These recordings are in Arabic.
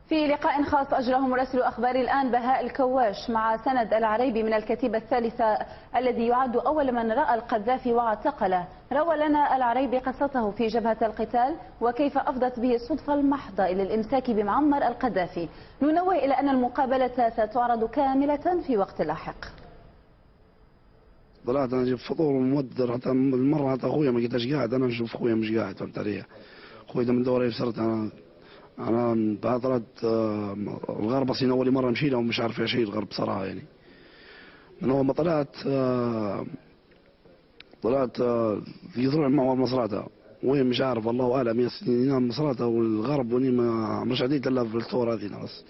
في لقاء خاص أجراه مراسل أخبار الآن بهاء الكواش مع سند العريبي من الكتيبة الثالثة الذي يعد أول من رأى القذافي واعتقله، روى لنا العريبي قصته في جبهة القتال وكيف أفضت به الصدفة المحضة إلى الإمساك بمعمر القذافي. ننوه إلى أن المقابلة ستعرض كاملة في وقت لاحق. طلعت انا اجيب فطور ومودر حتى المره حتى اخويا ما قلتش قاعد، انا نشوف اخويا مش قاعد، فهمت علي؟ اخويا ده من دوري صرت انا بعد طلعت الغرب اصلا اول مره نشيله ومش عارف اشيل الغرب بصراحه يعني. من اول ما طلعت يطلع معه مصراته وين مش عارف، الله اعلم يا سنين ينام مصراته والغرب وني ما مش عديت الا في الثوره هذه بس.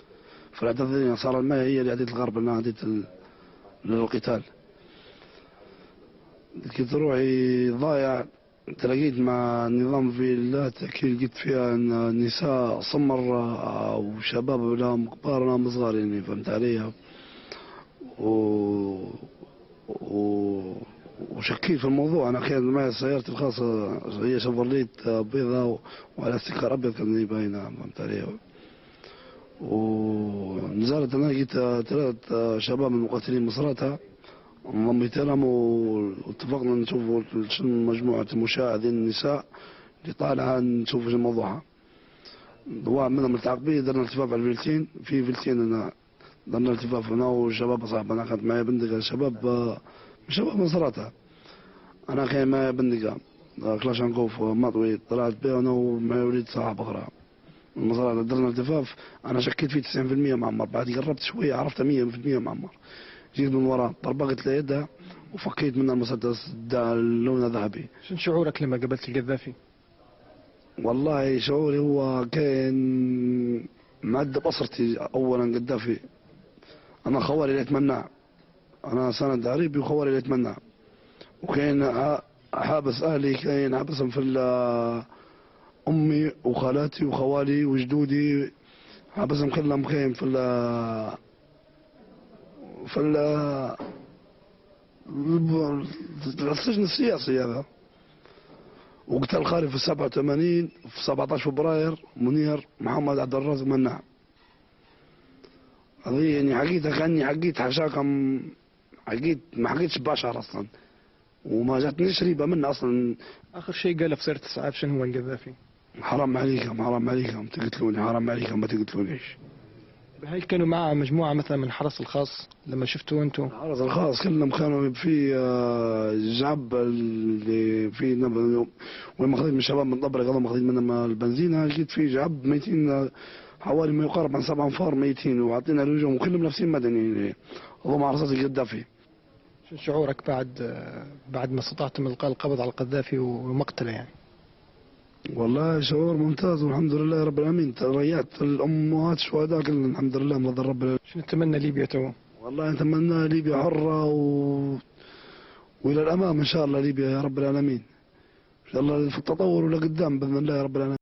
فالعدد صار الماء هي اللي عديت الغرب انها عديت للقتال. كنت روحي ضايع، تلاقيت مع النظام في لا تأكيد، لقيت فيها نساء سمر وشباب لهم كبار لهم صغار يعني، فهمت علي؟ وشكيت في الموضوع. انا اخيرا معي سيارتي الخاصه هي شفرليت بيضاء وعلى استيكر ابيض كان باينه، فهمت علي؟ ونزلت انا لقيت 3 شباب من المقاتلين مصراتها، انضميت لهم واتفقنا نشوفوا شنو مجموعة المشاهدين النساء اللي طالعة نشوف شنو موضوعها. واحد منهم التعقيبية درنا التفاف على الفيلتين، في فيلتين انا درنا التفاف انا وشباب صاحب، انا اخذت معي بندقة شباب مصراتها، انا اخي معي بندقة كلاشنكوف مطوي، طلعت بها انا ومعي وليد صاحب اخرى المصراتة، درنا التفاف. انا شكيت فيه 90% معمر، بعد قربت شوية عرفت 100% معمر. جيت من وراء طربقت ليدها وفكيت منها المسدس لونه ذهبي. شنو شعورك لما قابلت القذافي؟ والله شعوري هو كان معد بصرتي. اولا قذافي انا خوالي اللي اتمناه، انا سند عريبي وخوالي اللي اتمناه، وكان حابس اهلي، كان حابسهم في امي وخالاتي وخوالي وجدودي، حابسهم كلهم كاين في السجن السياسي هذا. وقتل خالي في 87 في 17 فبراير منير محمد عبد الرازق مناع. هذه يعني حقيقة كأني حقيت حشاكم، حقيت ما حقيتش بشر اصلا وما جاتنيش ريبة منه اصلا. اخر شيء قاله في سيرة الاسعاف شنو هو القذافي؟ حرام عليكم تقتلوني، حرام عليكم ما تقتلونيش. هل كانوا مع مجموعة مثلا من الحرس الخاص لما شفتوا انتم؟ الحرس الخاص كلهم كانوا في جعب اللي في وين ماخذين من الشباب من طبرق، هذول ماخذين منهم البنزينة، لقيت في جعب ميتين حوالي ما يقارب عن 7 أنفار ميتين، وعطينا الهجوم وكلهم لابسين مدني هم مع رصاص القذافي. شو شعورك بعد ما استطعتم القاء القبض على القذافي ومقتله يعني؟ والله شعور ممتاز والحمد لله رب العالمين، ريعت الامهات الشهداء كلهم الحمد لله من رب العالمين. شنو نتمنى ليبيا تو؟ والله نتمنى ليبيا حرة والى الامام ان شاء الله ليبيا يا رب العالمين، ان شاء الله في التطور ولقدام باذن الله يا رب العالمين.